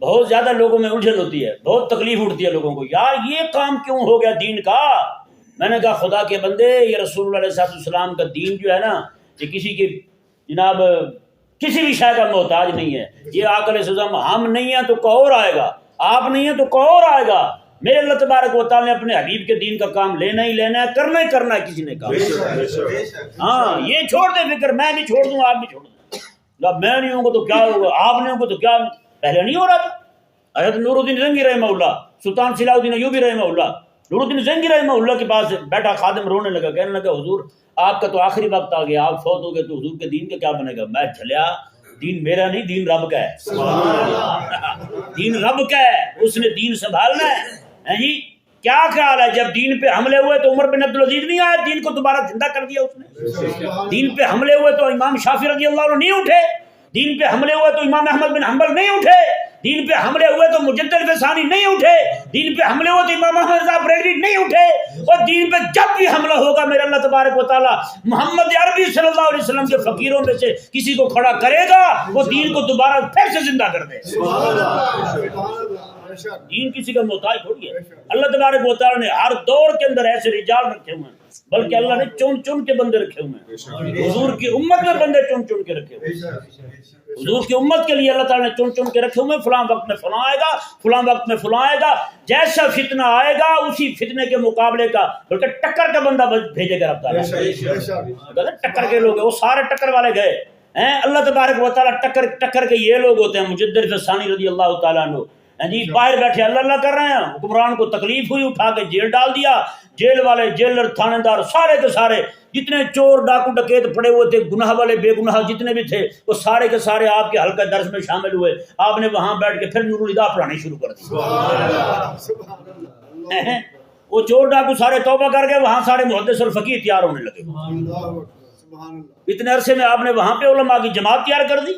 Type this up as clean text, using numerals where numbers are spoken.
بہت زیادہ لوگوں میں الجھن ہوتی ہے، بہت تکلیف اٹھتی ہے لوگوں کو، یار یہ کام کیوں ہو گیا دین کا؟ میں نے کہا خدا کے بندے، یہ رسول اللہ علیہ السلام کا دین جو ہے نا، یہ کسی کی جناب کسی بھی شے کا محتاج نہیں ہے۔ یہ آقا علیہ السلام ہم نہیں ہیں تو کوئی اور آئے گا، آپ نہیں ہیں تو کوئی اور آئے گا۔ میرے اللہ تبارک و تعالیٰ نے اپنے حبیب کے دین کا کام لینا ہی لینا ہے، کرنا ہی کرنا ہے، کسی نے کہا ہاں یہ چھوڑ دے فکر، میں بھی چھوڑ دوں آپ بھی چھوڑ دیں، جب میں نہیں ہوں گا تو کیا ہوگا، آپ نہیں ہوں گا تو کیا، پہلے نہیں ہو رہا تھا۔ حضرت نور الدین زنگی رحمہ اللہ، سلطان صلاح الدین ایوبی رحمہ اللہ، نور الدین زنگی رحمہ اللہ کے پاس بیٹھا خادم رونے لگا، کہنے لگا حضور آپ کا تو آخری وقت آ گیا، آپ فوت ہو گئے تو حضور کے دین کا کیا بنے گا؟ میں جھلیا، دین میرا نہیں، دین رب کا ہے، دین رب کا ہے، اس نے دین سنبھالنا ہے جی۔ کیا خیال ہے جب دین پہ حملے ہوئے تو عمر بن عبدالعزیز نہیں آئے، دین کو دوبارہ زندہ کر دیا اس نے؟ دین پہ حملے ہوئے تو امام شافعی رضی اللہ عنہ نہیں اٹھے، دین پہ حملے ہوئے تو امام احمد بن حنبل نہیں اٹھے، دین پہ حملے ہوئے تو مجدد فسانی نہیں اٹھے، دین پہ حملے ہوئے تو امام احمد رضا بریلوی نہیں اٹھے، اور دین پہ جب بھی حملہ ہوگا میرے اللہ تبارک و تعالیٰ محمد عربی صلی اللہ علیہ وسلم کے فقیروں میں سے کسی کو کھڑا کرے گا، وہ دین کو دوبارہ پھر سے زندہ کر دے۔ دین کسی کا محتاج تھوڑی ہے۔ اللہ تبارک و تعالیٰ نے ہر دور کے اندر ایسے رجال رکھے ہوئے ہیں، بلکہ اللہ نے چن چن کے بندے رکھے ہوئے ہیں، حضور کی امت میں بندے چن چن کے رکھے ہوئے ہیں، حضور کی امت کے لیے اللہ تعالیٰ نے چن چن کے رکھے ہوئے ہیں، فلاں وقت میں فلاں آئے گا، فلاں وقت میں فلاں آئے گا، جیسا فتنہ آئے گا اسی فتنے کے مقابلے کا بلکہ ٹکر کا بندہ بھیجے گا رب تعالیٰ۔ ٹکر کے لوگ ہیں، وہ سارے ٹکر والے گئے ہیں، اللہ تبارک و تعالیٰ ٹکر کے یہ لوگ ہوتے ہیں، مجدد فسانی رضی اللہ تعالیٰ عنہ جی، باہر بیٹھے اللہ اللہ کر رہے ہیں، حکمران کو تکلیف ہوئی، اٹھا کے جیل ڈال دیا، جیل والے جیلر تھانے دار سارے کے سارے جتنے چور ڈاکو ڈکیت پڑے ہوئے تھے، گناہ والے بے گناہ جتنے بھی تھے، وہ سارے کے سارے آپ کے حلقہ درس میں شامل ہوئے، آپ نے وہاں بیٹھ کے پھر نور الہدیٰ پڑھانی شروع کر دی۔ وہ چور ڈاکو سارے توبہ کر کے وہاں سارے محدث اور فقیہ تیار ہونے لگے، اتنے عرصے میں آپ نے وہاں پہ علماء کی جماعت تیار کر دی۔